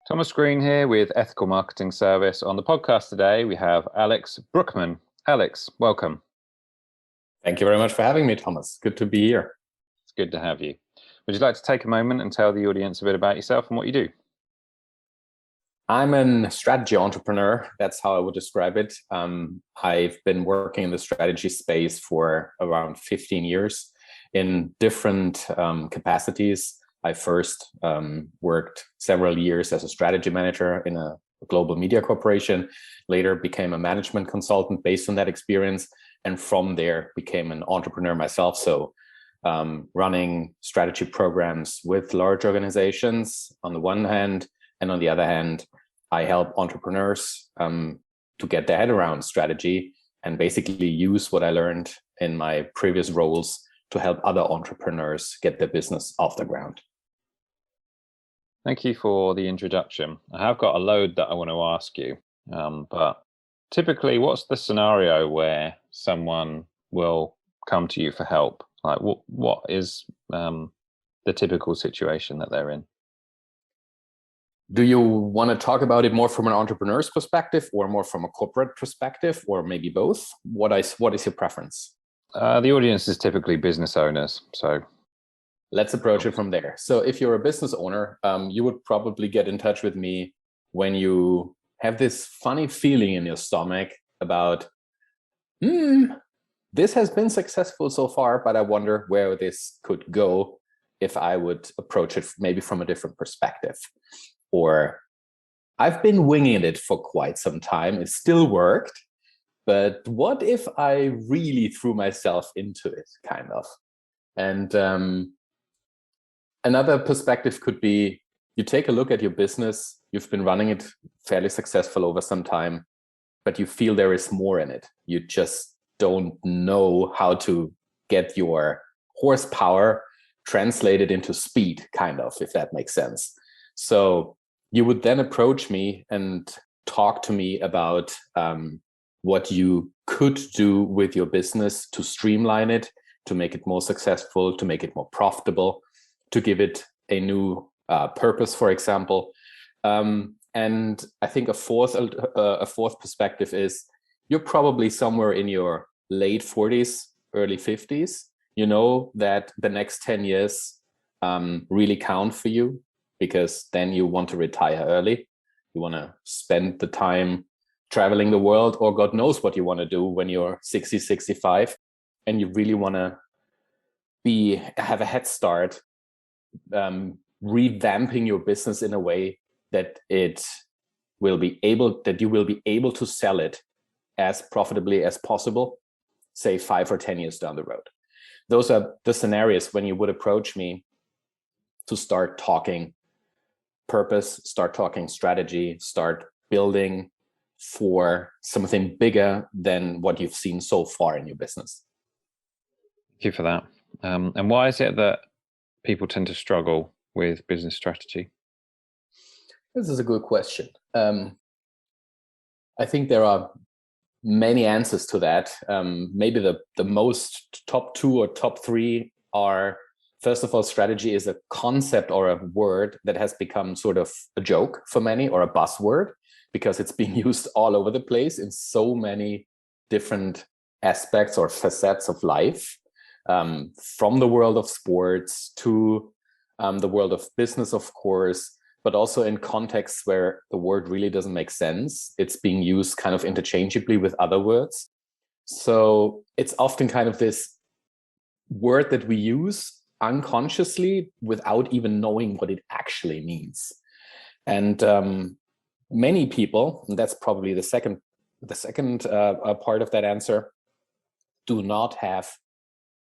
Thomas Green here with Ethical Marketing Service. On the podcast today, we have Alex Brueckmann. Alex, welcome. Thank you very much for having me, Thomas. Good to be here. It's good to have you. Would you like to take a moment and tell the audience a bit about yourself and what you do? I'm a strategy entrepreneur. That's how I would describe it. I've been working in the strategy space for around 15 years in different capacities. I first worked several years as a strategy manager in a global media corporation, later became a management consultant based on that experience, and from there became an entrepreneur myself. So running strategy programs with large organizations on the one hand, and on the other hand, I help entrepreneurs to get their head around strategy and basically use what I learned in my previous roles to help other entrepreneurs get their business off the ground. Thank you for the introduction. I have got a load that I want to ask you, but typically, what's the scenario where someone will come to you for help? Like, what is the typical situation that they're in? Do you want to talk about it more from an entrepreneur's perspective or more from a corporate perspective, or maybe both? What is your preference? The audience is typically business owners, so let's approach it from there. So if you're a business owner, you would probably get in touch with me when you have this funny feeling in your stomach about, this has been successful so far, but I wonder where this could go if I would approach it maybe from a different perspective. Or I've been winging it for quite some time. It still worked, but what if I really threw myself into it, kind of? And another perspective could be, you take a look at your business, you've been running it fairly successful over some time, but you feel there is more in it. You just don't know how to get your horsepower translated into speed, kind of, if that makes sense. So you would then approach me and talk to me about what you could do with your business to streamline it, to make it more successful, to make it more profitable, to give it a new purpose, for example. And I think a fourth perspective is, you're probably somewhere in your late 40s, early 50s. You know that the next 10 years really count for you, because then you want to retire early. You want to spend the time traveling the world, or God knows what you want to do when you're 60, 65, and you really want to have a head start revamping your business in a way that you will be able to sell it as profitably as possible, say 5 or 10 years down the road. Those are the scenarios when you would approach me to start talking purpose, start talking strategy, start building for something bigger than what you've seen so far in your business. Thank you for that. And why is it that people tend to struggle with business strategy? This is a good question. I think there are many answers to that. Maybe the most top 2 or top 3 are, first of all, strategy is a concept or a word that has become sort of a joke for many, or a buzzword, because it's being used all over the place in so many different aspects or facets of life, from the world of sports to the world of business, of course, but also in contexts where the word really doesn't make sense. It's being used kind of interchangeably with other words. So it's often kind of this word that we use unconsciously without even knowing what it actually means. And many people, and that's probably the second part of that answer, do not have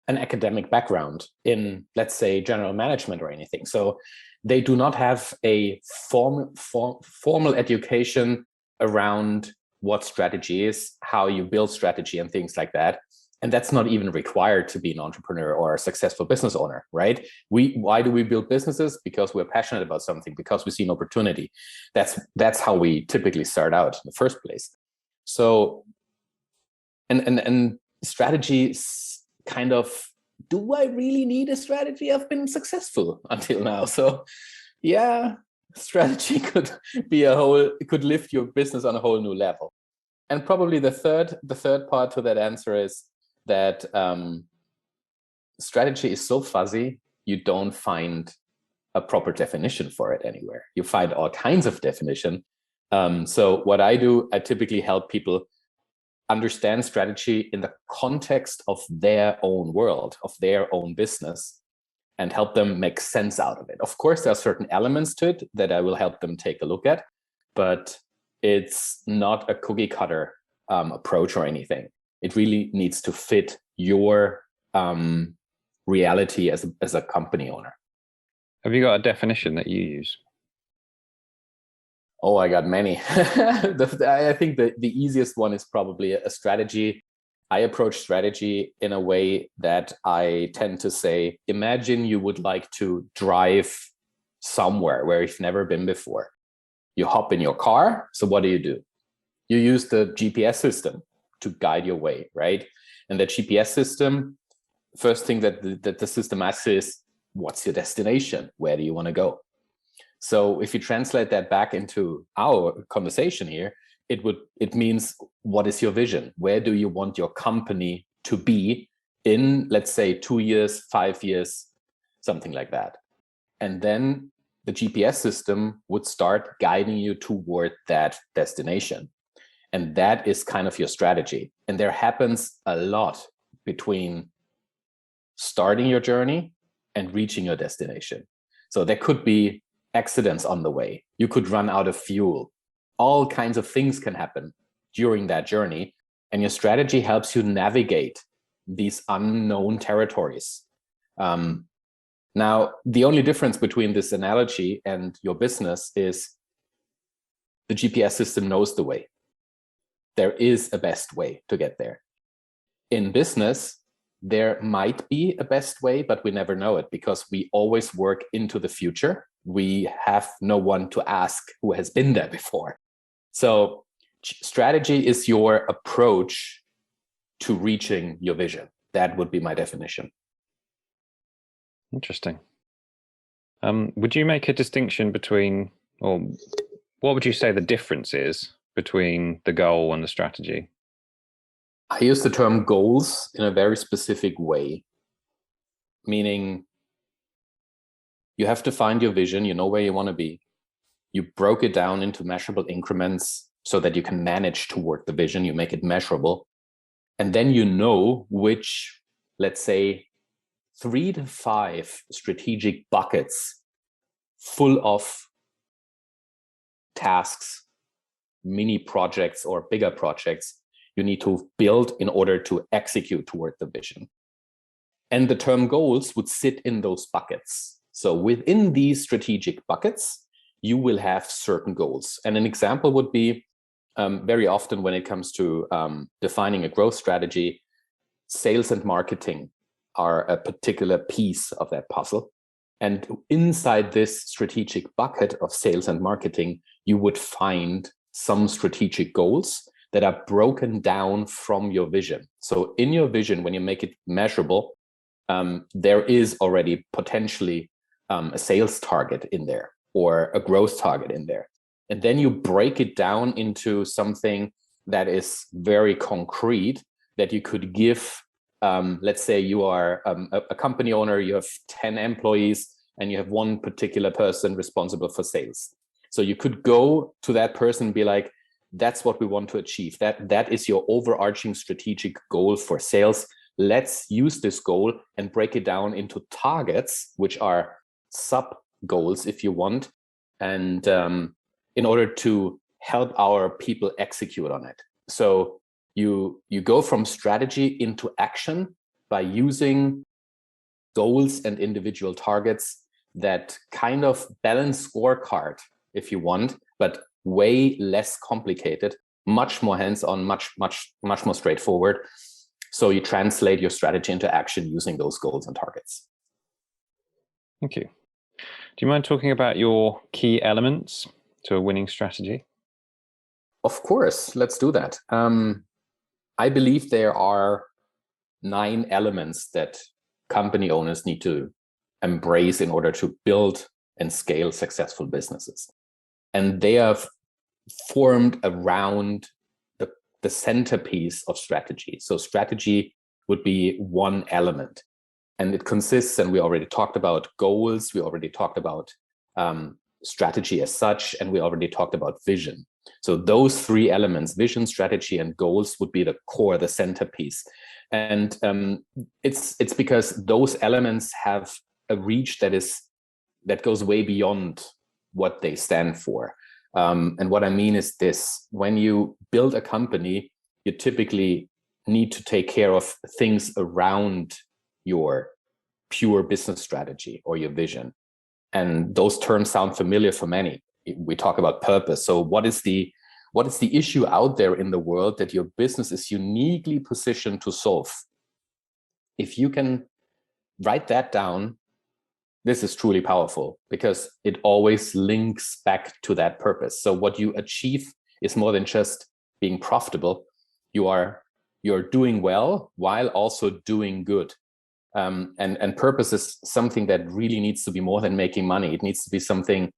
an academic background in, let's say, general management or anything. So they do not have a formal education around what strategy is, how you build strategy and things like that. And that's not even required to be an entrepreneur or a successful business owner, right? Why do we build businesses? Because we're passionate about something, because we see an opportunity. That's how we typically start out in the first place. So, and strategy kind of, do I really need a strategy? I've been successful until now. So yeah, strategy could lift your business on a whole new level. And probably the third part to that answer is that strategy is so fuzzy, you don't find a proper definition for it anywhere. You find all kinds of definition. So what I do, I typically help people understand strategy in the context of their own world, of their own business, and help them make sense out of it. Of course, there are certain elements to it that I will help them take a look at, but it's not a cookie cutter approach or anything. It really needs to fit your reality as a company owner. Have you got a definition that you use? Oh, I got many. I think the easiest one is probably a strategy. I approach strategy in a way that I tend to say, imagine you would like to drive somewhere where you've never been before. You hop in your car. So what do? You use the GPS system to guide your way, right? And the GPS system, first thing that the system asks is, what's your destination? Where do you want to go? So if you translate that back into our conversation here, it means, what is your vision? Where do you want your company to be in, let's say, 2 years, 5 years, something like that? And then the GPS system would start guiding you toward that destination. And that is kind of your strategy. And there happens a lot between starting your journey and reaching your destination. So there could be accidents on the way. You could run out of fuel. All kinds of things can happen during that journey. And your strategy helps you navigate these unknown territories. Now, the only difference between this analogy and your business is the GPS system knows the way. There is a best way to get there. In business, there might be a best way, but we never know it because we always work into the future. We have no one to ask who has been there before. So strategy is your approach to reaching your vision. That would be my definition. Interesting. Would you make a distinction between, or what would you say the difference is between the goal and the strategy? I use the term goals in a very specific way, meaning you have to find your vision, you know where you want to be. You broke it down into measurable increments so that you can manage toward the vision, you make it measurable. And then you know which, let's say, 3 to 5 strategic buckets full of tasks, mini projects or bigger projects you need to build in order to execute toward the vision. And the term goals would sit in those buckets. So within these strategic buckets, you will have certain goals. And an example would be very often when it comes to defining a growth strategy, sales and marketing are a particular piece of that puzzle. And inside this strategic bucket of sales and marketing, you would find some strategic goals that are broken down from your vision. So in your vision, when you make it measurable, there is already potentially a sales target in there or a growth target in there. And then you break it down into something that is very concrete that you could give. Let's say you are a company owner, you have 10 employees, and you have one particular person responsible for sales. So you could go to that person and be like, that's what we want to achieve. That is your overarching strategic goal for sales. Let's use this goal and break it down into targets, which are sub goals, if you want, and in order to help our people execute on it. So you go from strategy into action by using goals and individual targets that kind of balance scorecard, if you want, but way less complicated, much more hands-on, much more straightforward. So you translate your strategy into action using those goals and targets. Thank you. Do you mind talking about your key elements to a winning strategy? Of course, let's do that. I believe there are 9 elements that company owners need to embrace in order to build and scale successful businesses. And they are formed around the centerpiece of strategy. So strategy would be one element. And it consists, and we already talked about goals, we already talked about strategy as such, and we already talked about vision. So those three elements, vision, strategy, and goals, would be the core, the centerpiece. And it's because those elements have a reach that goes way beyond what they stand for. And what I mean is this: when you build a company, you typically need to take care of things around your pure business strategy or your vision. And those terms sound familiar for many. We talk about purpose. So what is the issue out there in the world that your business is uniquely positioned to solve? If you can write that down, this is truly powerful, because it always links back to that purpose. So what you achieve is more than just being profitable. You're doing well while also doing good. And purpose is something that really needs to be more than making money. It needs to be something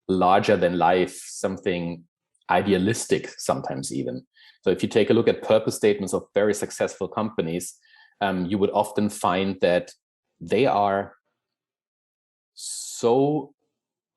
larger than life, something idealistic sometimes even. So if you take a look at purpose statements of very successful companies, you would often find that they are so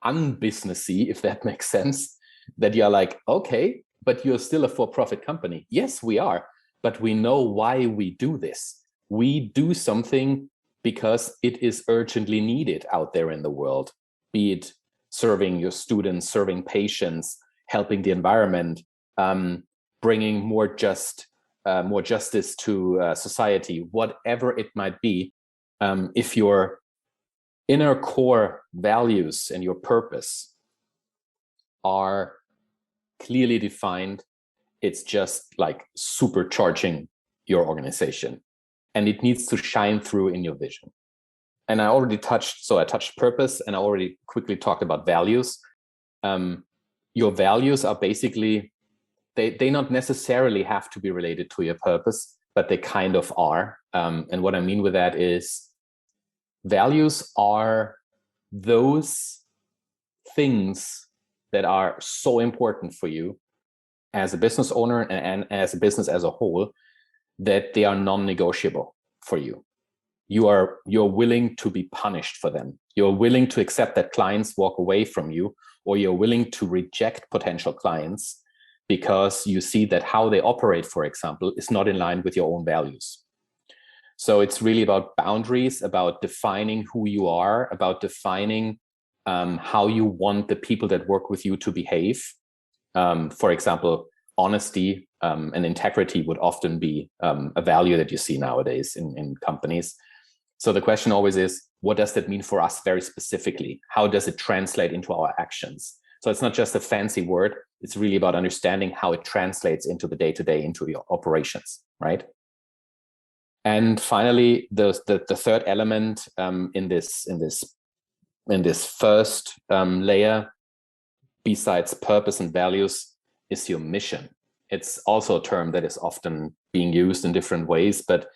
unbusinessy, if that makes sense, that you're like, okay, but you're still a for-profit company. Yes, we are, but we know why we do this. We do something because it is urgently needed out there in the world, be it serving your students, serving patients, helping the environment, bringing more justice to society, whatever it might be. If your inner core values and your purpose are clearly defined, it's just like supercharging your organization, and it needs to shine through in your vision. And I touched purpose, and I already quickly talked about values. Your values are basically, they not necessarily have to be related to your purpose, but they kind of are. And what I mean with that is, values are those things that are so important for you as a business owner and as a business as a whole, that they are non-negotiable for you. You're willing to be punished for them. You're willing to accept that clients walk away from you, or you're willing to reject potential clients because you see that how they operate, for example, is not in line with your own values. So it's really about boundaries, about defining who you are, about defining how you want the people that work with you to behave. For example, honesty and integrity would often be a value that you see nowadays in companies. So the question always is, what does that mean for us very specifically? How does it translate into our actions? So it's not just a fancy word. It's really about understanding how it translates into the day-to-day, into your operations, right? And finally, the third element in this first layer, besides purpose and values, is your mission. It's also a term that is often being used in different ways, but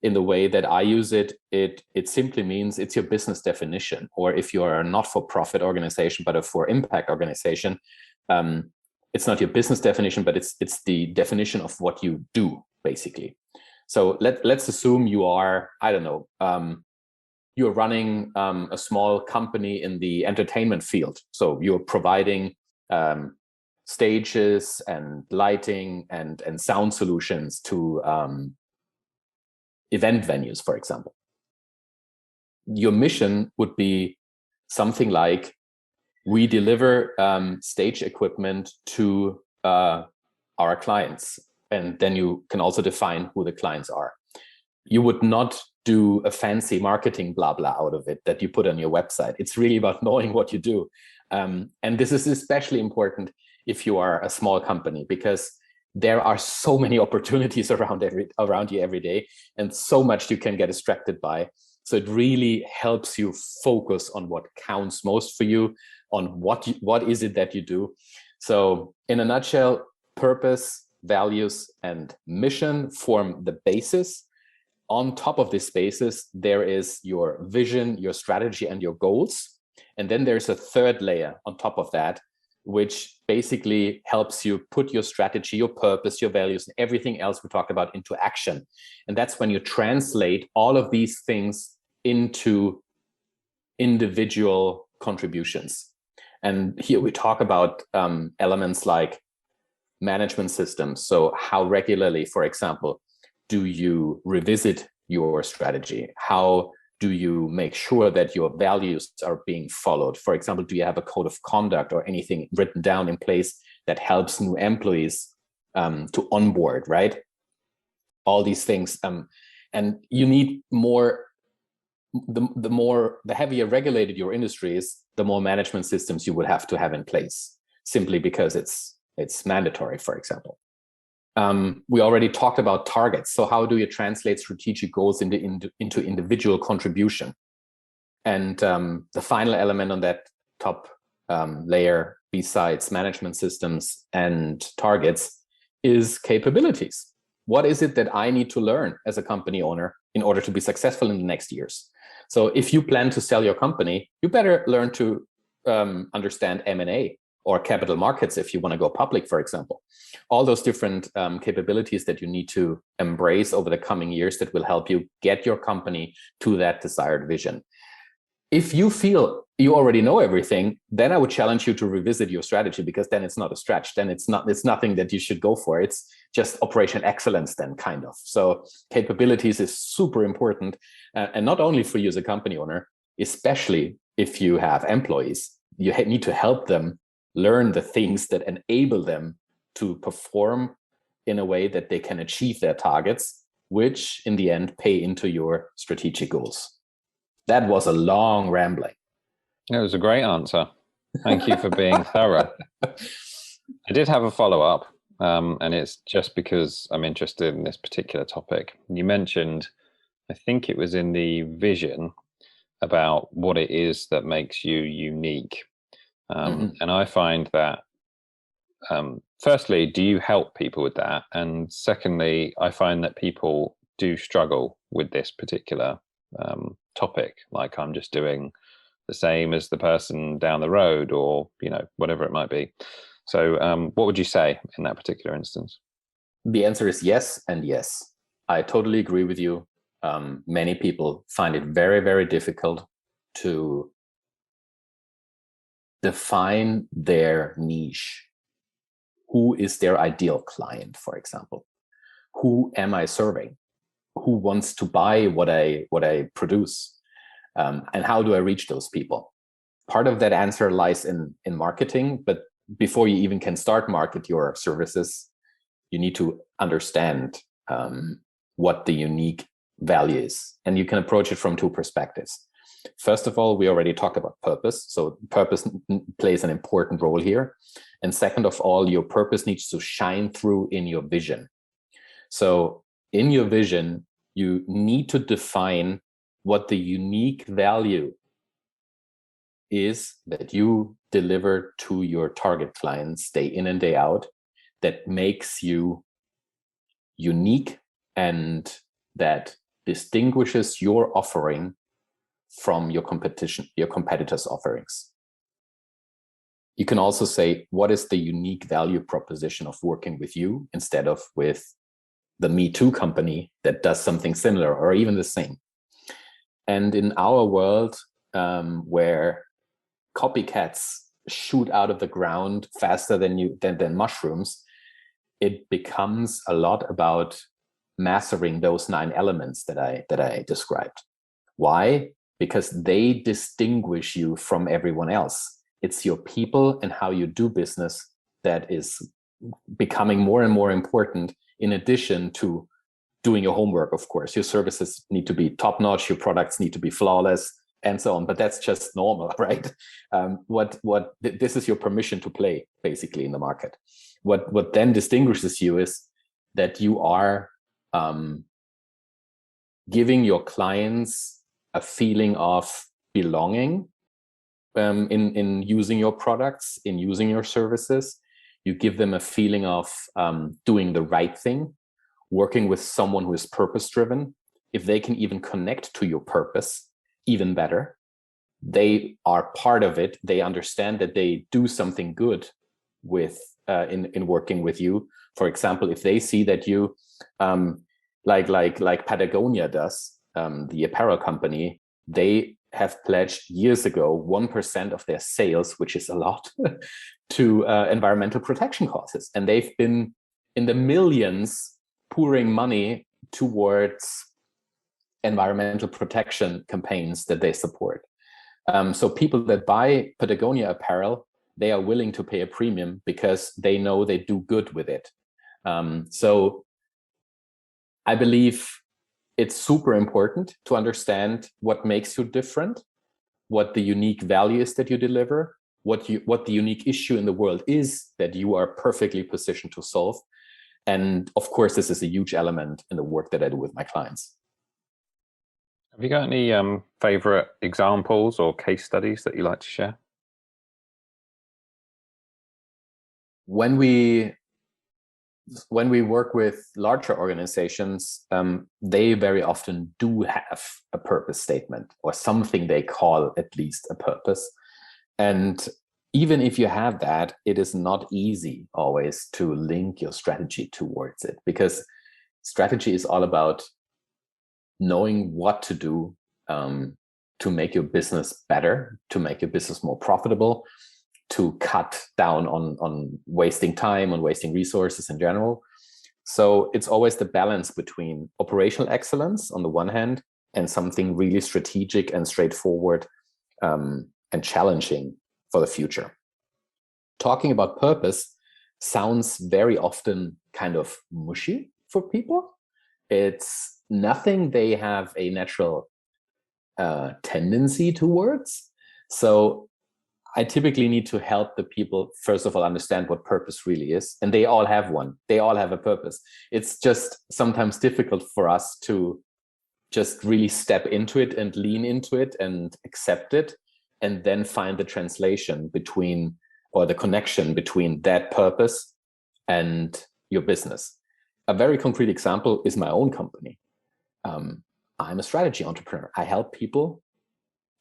in the way that I use it, it simply means it's your business definition. Or if you are a not-for-profit organization, but a for-impact organization, it's not your business definition, but it's the definition of what you do, basically. So let's assume you are, I don't know, you're running a small company in the entertainment field. So you're providing stages and lighting and sound solutions to event venues, for example. Your mission would be something like, we deliver stage equipment to our clients. And then you can also define who the clients are. You would not do a fancy marketing blah blah out of it that you put on your website. It's really about knowing what you do. And this is especially important if you are a small company, because there are so many opportunities around you every day, and so much you can get distracted by. So it really helps you focus on what counts most for you, on what is it that you do. So in a nutshell, purpose, values, and mission form the basis. On top of this basis, there is your vision, your strategy, and your goals. And then there's a third layer on top of that, which basically helps you put your strategy, your purpose, your values, and everything else we talked about into action. And that's when you translate all of these things into individual contributions. And here we talk about elements like management systems. So how regularly, for example, do you revisit your strategy? How do you make sure that your values are being followed? For example, do you have a code of conduct or anything written down in place that helps new employees to onboard, right? All these things. And you need more, the heavier regulated your industry is, the more management systems you would have to have in place, simply because it's mandatory, for example. We already talked about targets. So how do you translate strategic goals into individual contribution? And the final element on that top layer, besides management systems and targets, is capabilities. What is it that I need to learn as a company owner in order to be successful in the next years? So if you plan to sell your company, you better learn to understand M&A or capital markets if you want to go public, for example. All those different capabilities that you need to embrace over the coming years that will help you get your company to that desired vision. If you feel you already know everything, then I would challenge you to revisit your strategy, because then it's not a stretch. Then it's nothing that you should go for. It's just operation excellence then, kind of. So capabilities is super important, and not only for you as a company owner, especially if you have employees. You need to help them learn the things that enable them to perform in a way that they can achieve their targets, which in the end pay into your strategic goals. That was a long rambling. It was a great answer. Thank you for being thorough. I did have a follow-up, and it's just because I'm interested in this particular topic. You mentioned, I think it was in the vision, about what it is that makes you unique. And I find that, firstly, do you help people with that? And secondly, I find that people do struggle with this particular topic. Like, I'm just doing the same as the person down the road, or, whatever it might be. So what would you say in that particular instance? The answer is yes and yes. I totally agree with you. Many people find it very, very difficult to define their niche. Who is their ideal client, for example? Who am I serving? Who wants to buy what I produce? And how do I reach those people? Part of that answer lies in marketing, but before you even can start market your services, you need to understand what the unique value is. And you can approach it from two perspectives. First of all, we already talked about purpose. So purpose plays an important role here. And second of all, your purpose needs to shine through in your vision. So in your vision, you need to define what the unique value is that you deliver to your target clients day in and day out, that makes you unique and that distinguishes your offering from your competitors' offerings. You can also say, what is the unique value proposition of working with you instead of with the Me Too company that does something similar or even the same? And in our world, where copycats shoot out of the ground faster than mushrooms, it becomes a lot about mastering those 9 elements that I described. Why? Because they distinguish you from everyone else. It's your people and how you do business that is becoming more and more important, in addition to doing your homework, of course. Your services need to be top-notch, your products need to be flawless, and so on. But that's just normal, right? This is your permission to play, basically, in the market. What then distinguishes you is that you are giving your clients a feeling of belonging in using your products, in using your services. You give them a feeling of doing the right thing, working with someone who is purpose-driven. If they can even connect to your purpose, even better. they are part of it. They understand that they do something good with in working with you. For example, if they see that you like Patagonia does, the apparel company, they have pledged years ago 1% of their sales, which is a lot, to environmental protection causes, and they've been in the millions pouring money towards environmental protection campaigns that they support. So people that buy Patagonia apparel, they are willing to pay a premium because they know they do good with it. So I believe it's super important to understand what makes you different, what the unique value is that you deliver, what the unique issue in the world is that you are perfectly positioned to solve. And of course, this is a huge element in the work that I do with my clients. Have you got any favorite examples or case studies that you like to share? When we work with larger organizations, they very often do have a purpose statement or something they call at least a purpose. And even if you have that, it is not easy always to link your strategy towards it, because strategy is all about knowing what to do to make your business better, to make your business more profitable, to cut down on wasting time, on wasting resources in general. So it's always the balance between operational excellence on the one hand and something really strategic and straightforward and challenging for the future. Talking about purpose sounds very often kind of mushy for people. It's nothing they have a natural tendency towards. So I typically need to help the people, first of all, understand what purpose really is. And they all have one. They all have a purpose. It's just sometimes difficult for us to just really step into it and lean into it and accept it, and then find the translation between, or the connection between that purpose and your business. A very concrete example is my own company. I'm a strategy entrepreneur. I help people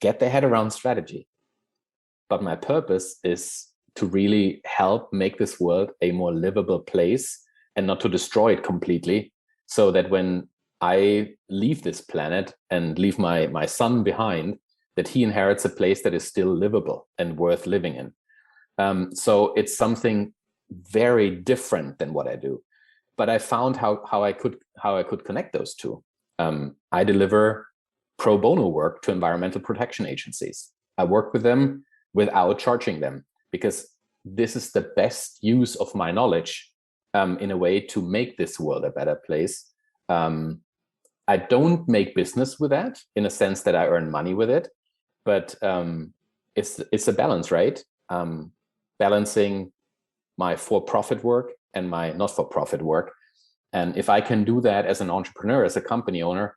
get their head around strategy. But my purpose is to really help make this world a more livable place and not to destroy it completely, so that when I leave this planet and leave my son behind, that he inherits a place that is still livable and worth living in. So it's something very different than what I do. But I found how I could connect those two. I deliver pro bono work to environmental protection agencies. I work with them without charging them, because this is the best use of my knowledge in a way to make this world a better place. I don't make business with that in a sense that I earn money with it, but it's a balance, right? Balancing my for-profit work and my not-for-profit work. And if I can do that as an entrepreneur, as a company owner,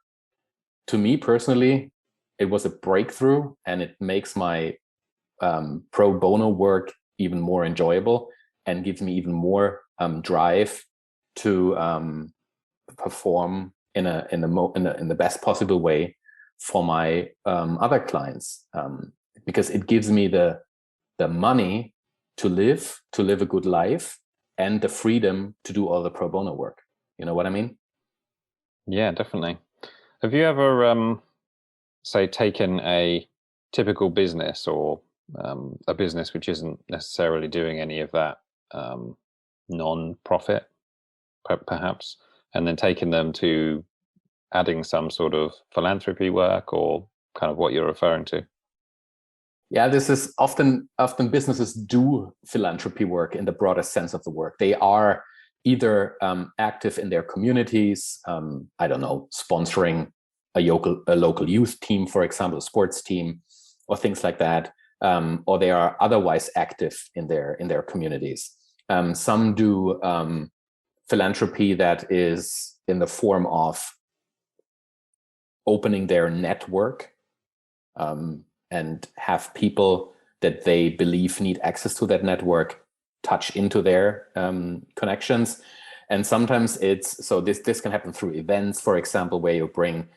to me personally, it was a breakthrough, and it makes my pro bono work even more enjoyable and gives me even more drive to perform in the best possible way for my other clients, because it gives me the money to live a good life and the freedom to do all the pro bono work. You know what I mean? Yeah, definitely. Have you ever say taken a typical business or a business which isn't necessarily doing any of that non-profit, perhaps, and then taking them to adding some sort of philanthropy work, or kind of what you're referring to? Yeah, this is often businesses do philanthropy work in the broadest sense of the word. They are either active in their communities, I don't know, sponsoring a local youth team, for example, a sports team, or things like that, or they are otherwise active in their communities. Some do philanthropy that is in the form of opening their network and have people that they believe need access to that network touch into their connections. And sometimes it's, so this can happen through events, for example, where you bring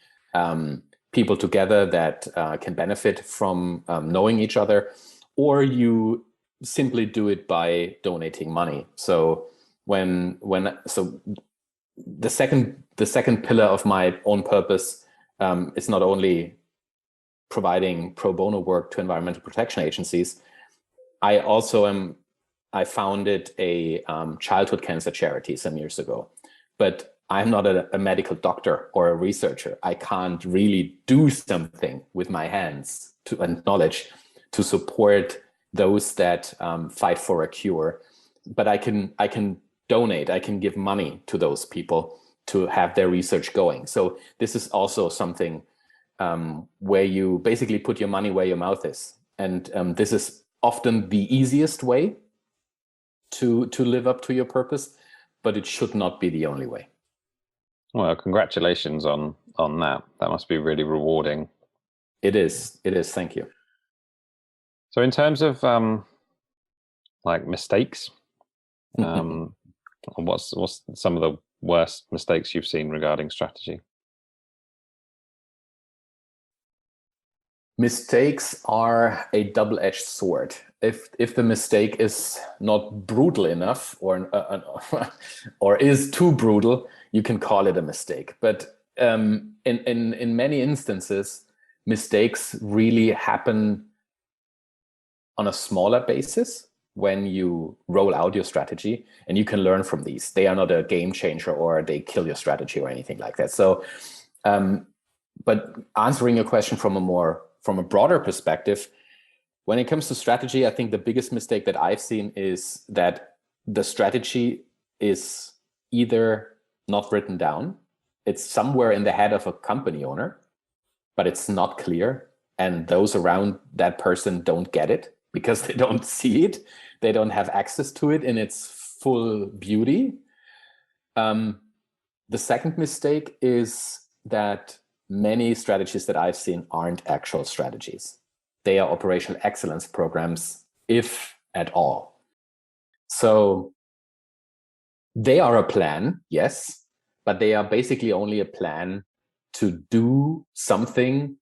people together that can benefit from knowing each other, or you simply do it by donating money. So so the second pillar of my own purpose is not only providing pro bono work to environmental protection agencies. I founded a childhood cancer charity some years ago, but I'm not a medical doctor or a researcher. I can't really do something with my hands and knowledge to support those that fight for a cure. But I can donate, I can give money to those people to have their research going. So this is also something where you basically put your money where your mouth is. And this is often the easiest way to live up to your purpose, but it should not be the only way. Well, congratulations on that. That must be really rewarding. It is. Thank you. So in terms of like mistakes, what's some of the worst mistakes you've seen regarding strategy? Mistakes are a double-edged sword. If the mistake is not brutal enough, or is too brutal, you can call it a mistake. But in many instances, mistakes really happen on a smaller basis when you roll out your strategy, and you can learn from these. They are not a game changer or they kill your strategy or anything like that. So, but answering your question from a broader perspective, when it comes to strategy, I think the biggest mistake that I've seen is that the strategy is either not written down, it's somewhere in the head of a company owner, but it's not clear, and those around that person don't get it because they don't see it, they don't have access to it in its full beauty. The second mistake is that many strategies that I've seen aren't actual strategies. They are operational excellence programs, if at all. So they are a plan, yes, but they are basically only a plan to do something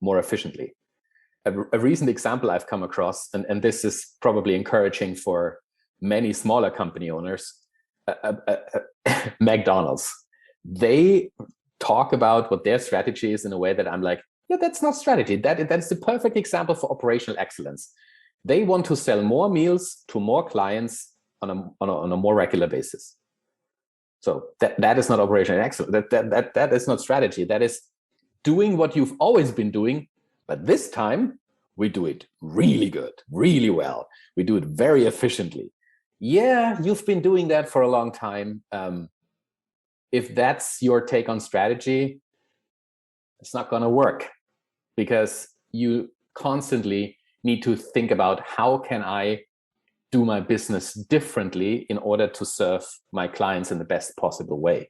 more efficiently. A recent example I've come across, and this is probably encouraging for many smaller company owners, McDonald's. They talk about what their strategy is in a way that I'm like, yeah, that's not strategy. That's the perfect example for operational excellence. They want to sell more meals to more clients on a more regular basis. So that is not operational excellence. That is not strategy. That is doing what you've always been doing, but this time we do it really good, really well. We do it very efficiently. Yeah, you've been doing that for a long time. If that's your take on strategy, it's not going to work, because you constantly need to think about how can I do my business differently in order to serve my clients in the best possible way.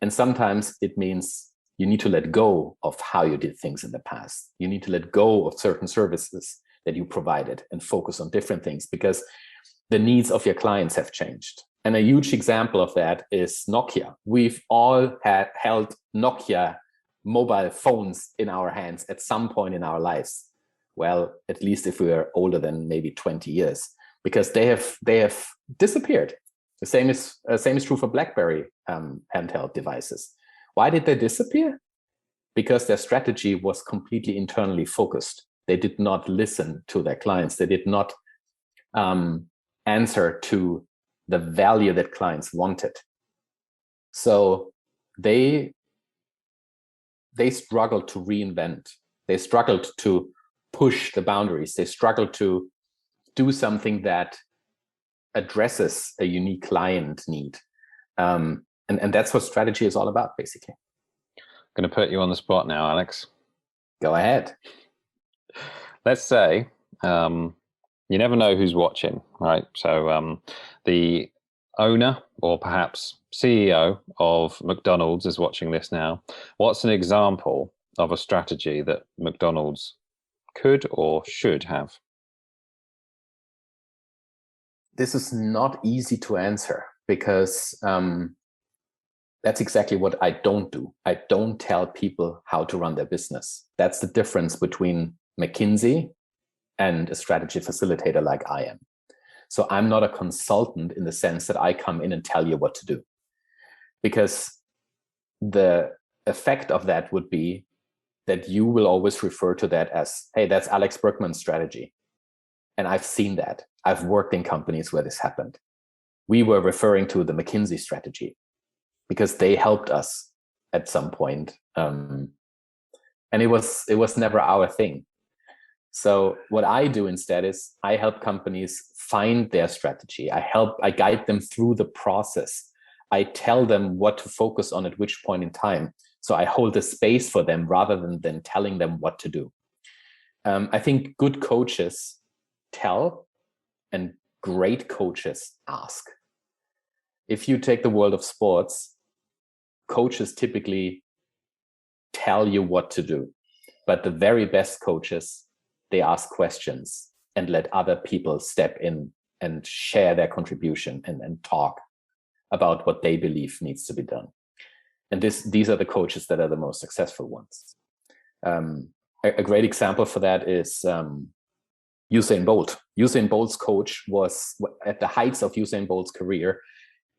And sometimes it means you need to let go of how you did things in the past. You need to let go of certain services that you provided and focus on different things, because the needs of your clients have changed. And a huge example of that is Nokia. We've all held Nokia mobile phones in our hands at some point in our lives. Well, at least if we are older than maybe 20 years, because they have disappeared. The same is true for BlackBerry handheld devices. Why did they disappear? Because their strategy was completely internally focused. They did not listen to their clients. They did not answer to the value that clients wanted. So they struggled to reinvent. They struggled to push the boundaries. They struggled to do something that addresses a unique client need. And that's what strategy is all about, basically. I'm going to put you on the spot now, Alex. Go ahead. Let's say you never know who's watching, right? So the owner or perhaps CEO of McDonald's is watching this now. What's an example of a strategy that McDonald's could or should have? This is not easy to answer, because That's exactly what I don't do. I don't tell people how to run their business. That's the difference between McKinsey and a strategy facilitator like I am. So I'm not a consultant in the sense that I come in and tell you what to do, because the effect of that would be that you will always refer to that as, hey, that's Alex Brueckmann's strategy. And I've seen that. I've worked in companies where this happened. We were referring to the McKinsey strategy because they helped us at some point. And it was never our thing. So what I do instead is I help companies find their strategy. I guide them through the process. I tell them what to focus on at which point in time. So I hold a space for them rather than telling them what to do. I think good coaches tell and great coaches ask. If you take the world of sports, coaches typically tell you what to do, but the very best coaches, they ask questions and let other people step in and share their contribution and talk about what they believe needs to be done. And these are the coaches that are the most successful ones. A great example for that is Usain Bolt. Usain Bolt's coach was at the heights of Usain Bolt's career.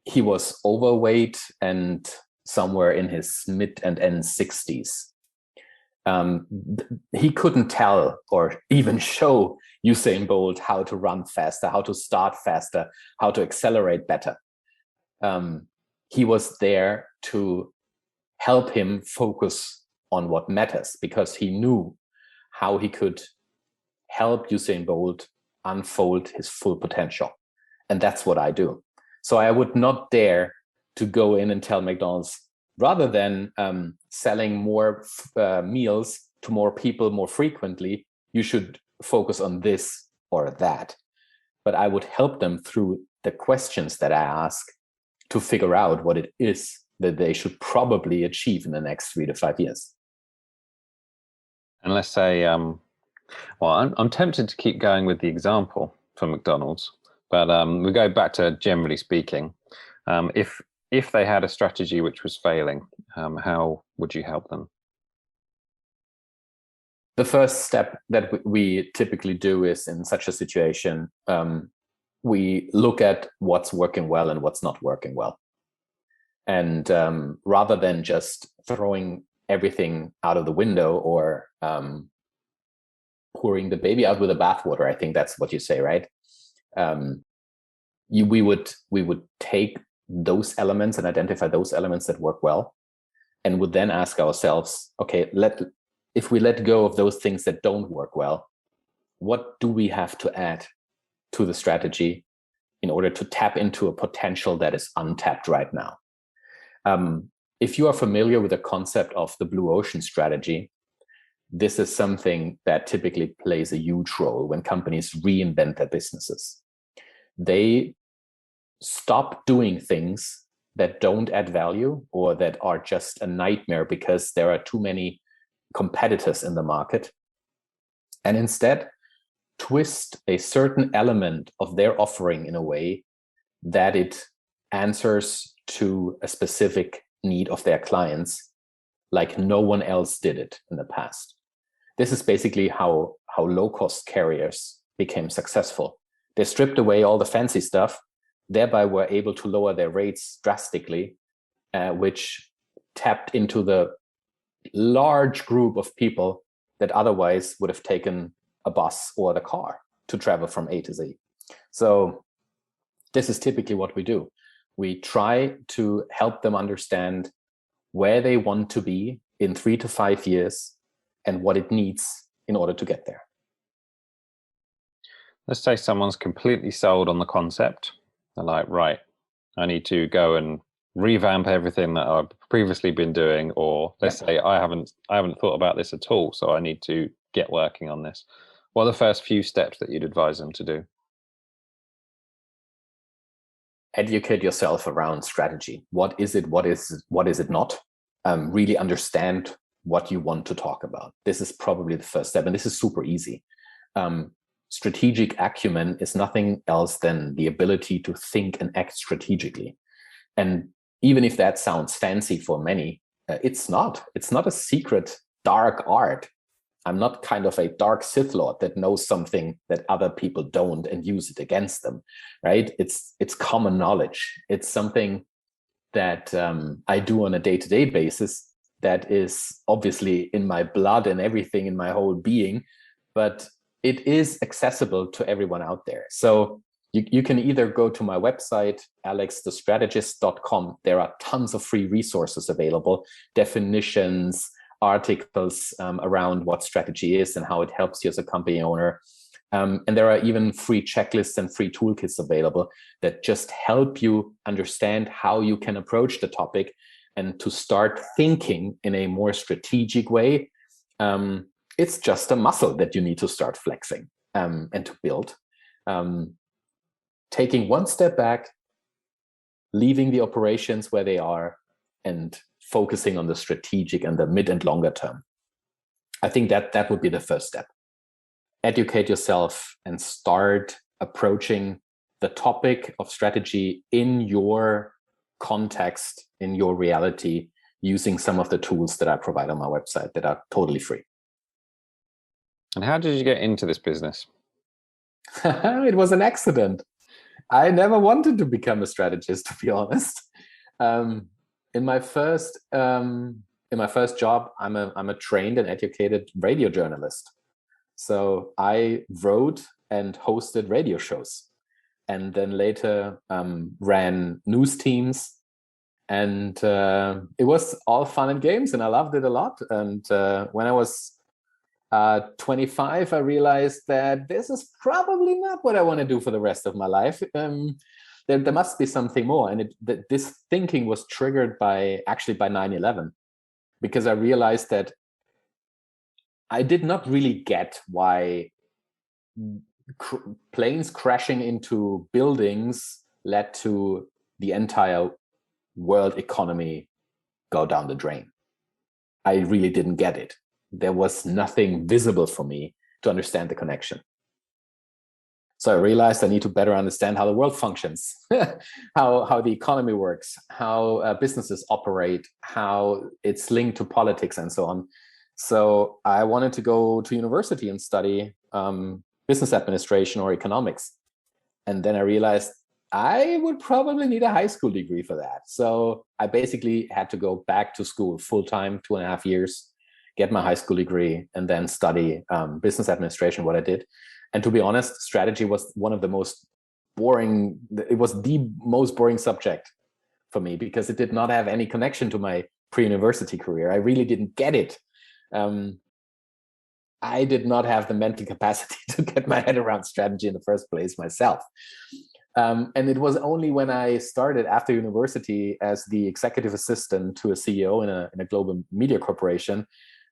He was overweight and somewhere in his mid and end 60s. He couldn't tell or even show Usain Bolt how to run faster, how to start faster, how to accelerate better. He was there to help him focus on what matters, because he knew how he could help Usain Bolt unfold his full potential. And that's what I do. So I would not dare to go in and tell McDonald's, rather than selling more meals to more people more frequently, you should focus on this or that. But I would help them through the questions that I ask to figure out what it is that they should probably achieve in the next 3 to 5 years. And let's say, well, I'm tempted to keep going with the example for McDonald's, but we go back to generally speaking. If they had a strategy which was failing, how would you help them? The first step that we typically do is, in such a situation, we look at what's working well and what's not working well. And rather than just throwing everything out of the window or pouring the baby out with the bathwater, I think that's what you say, right? We would take those elements and identify those elements that work well, and would then ask ourselves, okay, if we let go of those things that don't work well, what do we have to add to the strategy in order to tap into a potential that is untapped right now? If you are familiar with the concept of the blue ocean strategy, this is something that typically plays a huge role when companies reinvent their businesses. They stop doing things that don't add value or that are just a nightmare because there are too many competitors in the market, and instead twist a certain element of their offering in a way that it answers to a specific need of their clients like no one else did it in the past. This is basically how low-cost carriers became successful. They stripped away all the fancy stuff, thereby were able to lower their rates drastically, which tapped into the large group of people that otherwise would have taken a bus or the car to travel from A to Z. So this is typically what we do. We try to help them understand where they want to be in 3 to 5 years and what it needs in order to get there. Let's say someone's completely sold on the concept. They're like, right, I need to go and revamp everything that I've previously been doing, or let's say I haven't thought about this at all, so I need to get working on this. What are the first few steps that you'd advise them to do? Educate yourself around strategy. What is it? What is it not? Really understand what you want to talk about. This is probably the first step, and this is super easy. Strategic acumen is nothing else than the ability to think and act strategically. And even if that sounds fancy for many, it's not. It's not a secret dark art. I'm not kind of a dark Sith Lord that knows something that other people don't and use it against them, right? It's common knowledge. It's something that I do on a day-to-day basis that is obviously in my blood and everything in my whole being, but it is accessible to everyone out there. So you can either go to my website, alexthestrategist.com. There are tons of free resources available, definitions, articles around what strategy is and how it helps you as a company owner. And there are even free checklists and free toolkits available that just help you understand how you can approach the topic and to start thinking in a more strategic way. It's just a muscle that you need to start flexing and to build. Taking one step back, leaving the operations where they are, and focusing on the strategic and the mid and longer term. I think that would be the first step. Educate yourself and start approaching the topic of strategy in your context, in your reality, using some of the tools that I provide on my website that are totally free. And how did you get into this business? It was an accident. I never wanted to become a strategist, to be honest. In my first job, I'm a trained and educated radio journalist. So I wrote and hosted radio shows, and then later ran news teams, and it was all fun and games, and I loved it a lot. And when I was 25, I realized that this is probably not what I want to do for the rest of my life. There must be something more. And this thinking was triggered by 9/11, because I realized that I did not really get why planes crashing into buildings led to the entire world economy go down the drain. I really didn't get it. There was nothing visible for me to understand the connection. So I realized I need to better understand how the world functions, how the economy works, how businesses operate, how it's linked to politics and so on. So I wanted to go to university and study business administration or economics. And then I realized I would probably need a high school degree for that. So I basically had to go back to school full-time, 2.5 years, get my high school degree, and then study business administration, what I did. And to be honest, strategy was one of the most boring, it was the most boring subject for me, because it did not have any connection to my pre-university career. I really didn't get it. I did not have the mental capacity to get my head around strategy in the first place myself. And it was only when I started after university as the executive assistant to a CEO in a global media corporation,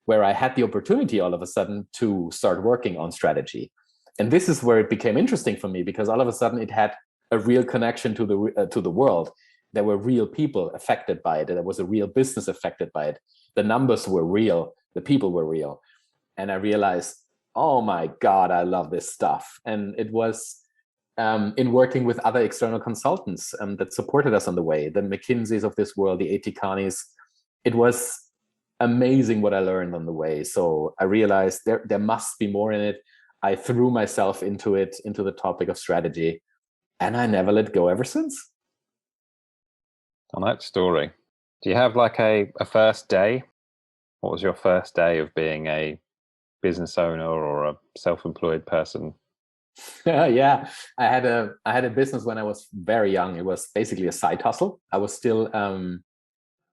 where I had the opportunity all of a sudden to start working on strategy. And this is where it became interesting for me, because all of a sudden it had a real connection to the world. There were real people affected by it. There was a real business affected by it. The numbers were real. The people were real. And I realized, oh my God, I love this stuff. And it was in working with other external consultants that supported us on the way, the McKinseys of this world, the A.T. Kearneys. It was amazing what I learned on the way. So I realized there must be more in it. I threw myself into it, into the topic of strategy, and I never let go ever since. On that story, do you have like a first day? What was your first day of being a business owner or a self-employed person? Yeah, I had a business when I was very young. It was basically a side hustle. I was still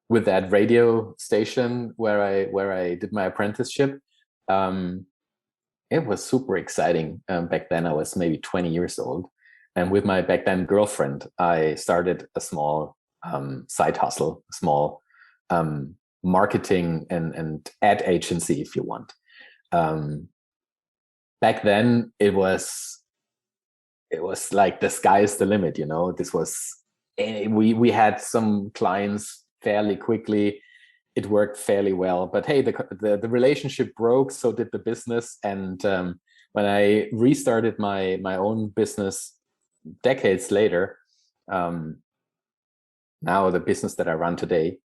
with that radio station where I did my apprenticeship. It was super exciting. Back then I was maybe 20 years old. And with my back then girlfriend, I started a small side hustle, a small marketing and ad agency, if you want. Back then it was like the sky is the limit, you know. This was, we had some clients fairly quickly. It worked fairly well, but hey, the relationship broke, so did the business. And when I restarted my own business decades later, now the business that I run today,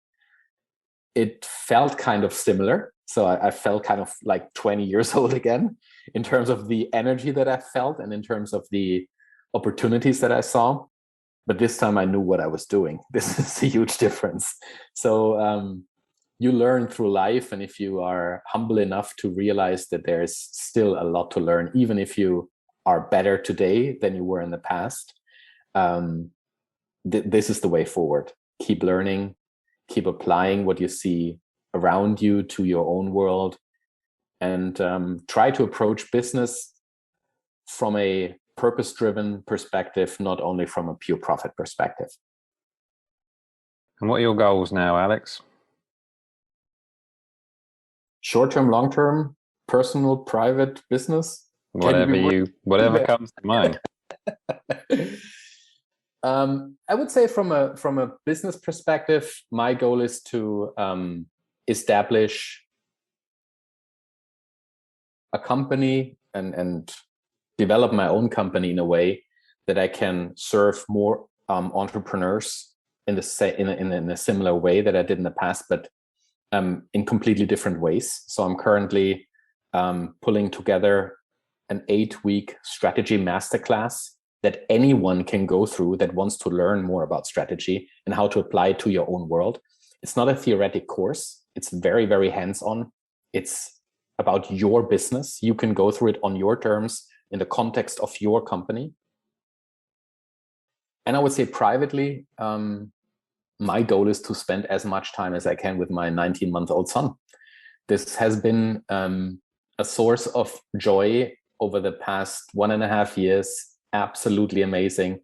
it felt kind of similar. So I felt kind of like 20 years old again in terms of the energy that I felt and in terms of the opportunities that I saw. But this time I knew what I was doing. This is a huge difference. So you learn through life. And if you are humble enough to realize that there's still a lot to learn, even if you are better today than you were in the past, this is the way forward. Keep learning, keep applying what you see around you to your own world, and try to approach business from a purpose-driven perspective, not only from a pure profit perspective. And what are your goals now, Alex? Short-term, long-term, personal, private, business? Whatever comes to mind. I would say from a business perspective, my goal is to establish a company and develop my own company in a way that I can serve more entrepreneurs in a similar way that I did in the past, but in completely different ways. So I'm currently pulling together an 8-week strategy masterclass that anyone can go through that wants to learn more about strategy and how to apply it to your own world. It's not a theoretic course. It's very, very hands-on. It's about your business. You can go through it on your terms in the context of your company. And I would say privately, my goal is to spend as much time as I can with my 19-month-old son. This has been a source of joy over the past 1.5 years. Absolutely amazing.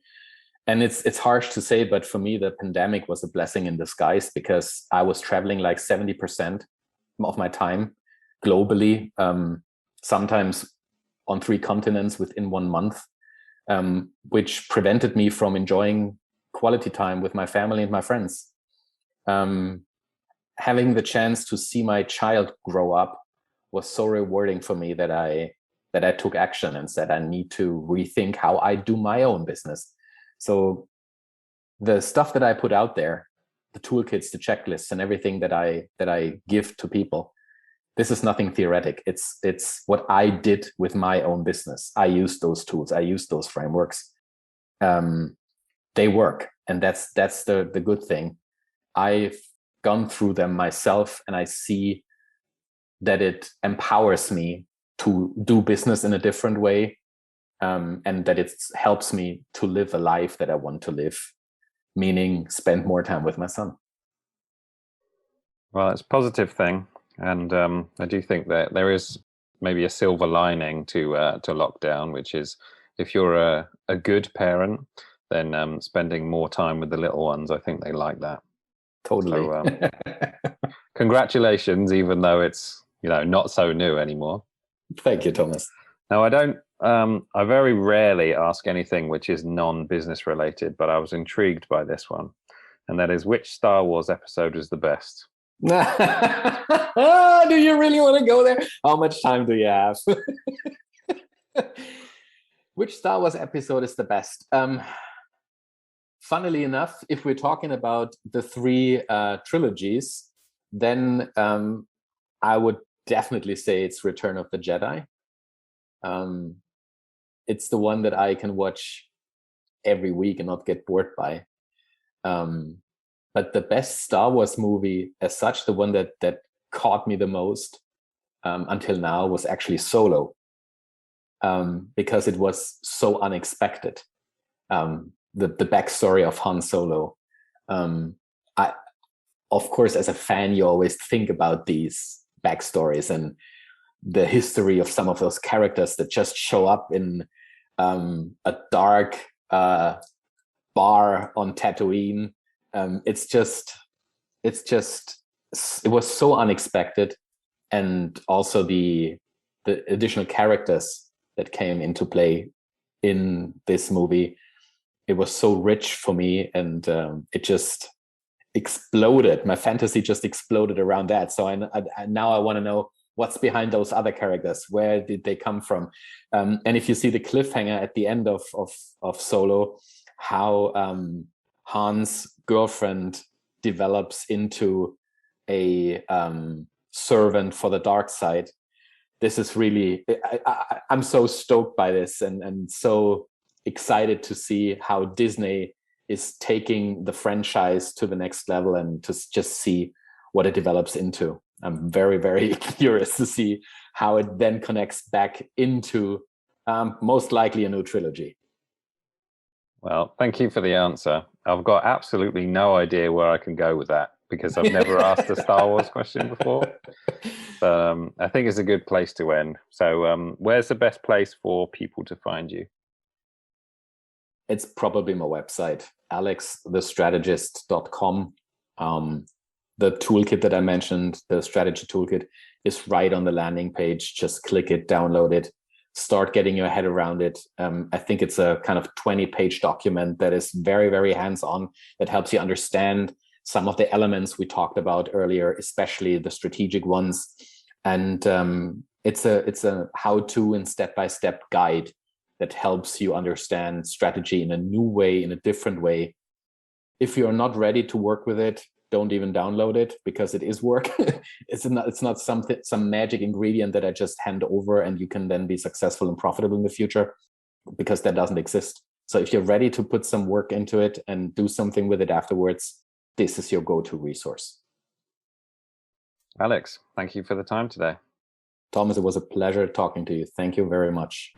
And it's harsh to say, but for me, the pandemic was a blessing in disguise, because I was traveling like 70% of my time globally, sometimes on 3 continents within 1 month, which prevented me from enjoying quality time with my family and my friends. Having the chance to see my child grow up was so rewarding for me that I took action and said I need to rethink how I do my own business. So the stuff that I put out there, the toolkits, the checklists, and everything that I give to people, this is nothing theoretic. It's what I did with my own business. I use those tools. I use those frameworks. They work, and that's the good thing. I've gone through them myself, and I see that it empowers me to do business in a different way, and that it helps me to live a life that I want to live, meaning spend more time with my son. Well, it's a positive thing. And I do think that there is maybe a silver lining to lockdown, which is if you're a good parent, then spending more time with the little ones, I think they like that. Totally. So, congratulations, even though it's not so new anymore. Thank you, Thomas. Now, I very rarely ask anything which is non-business related, but I was intrigued by this one, and that is, which Star Wars episode is the best? Do you really want to go there? How much time do you have? Which Star Wars episode is the best? Funnily enough, if we're talking about the 3 trilogies, then I would definitely say it's Return of the Jedi. It's the one that I can watch every week and not get bored by. But the best Star Wars movie as such, the one that caught me the most until now, was actually Solo, because it was so unexpected. The backstory of Han Solo. Of course, as a fan, you always think about these backstories and the history of some of those characters that just show up in a dark bar on Tatooine. It was so unexpected, and also the additional characters that came into play in this movie, it was so rich for me, and it just exploded. My fantasy just exploded around that. So now I want to know what's behind those other characters. Where did they come from? And if you see the cliffhanger at the end of Solo, how Han's girlfriend develops into a servant for the dark side. This is really, I'm so stoked by this, and so excited to see how Disney is taking the franchise to the next level, and to just see what it develops into. I'm very, very curious to see how it then connects back into most likely a new trilogy. Well, thank you for the answer. I've got absolutely no idea where I can go with that, because I've never asked a Star Wars question before. I think it's a good place to end. So where's the best place for people to find you? It's probably my website, alexthestrategist.com. The toolkit that I mentioned, the strategy toolkit, is right on the landing page. Just click it, download it, start getting your head around it. I think it's a kind of 20-page document that is very, very hands-on, that helps you understand some of the elements we talked about earlier, especially the strategic ones. And it's a how-to and step-by-step guide that helps you understand strategy in a new way, in a different way. If you're not ready to work with it, don't even download it, because it is work. It's not some magic ingredient that I just hand over and you can then be successful and profitable in the future, because that doesn't exist. So if you're ready to put some work into it and do something with it afterwards, this is your go-to resource. Alex, thank you for the time today. Thomas, it was a pleasure talking to you. Thank you very much.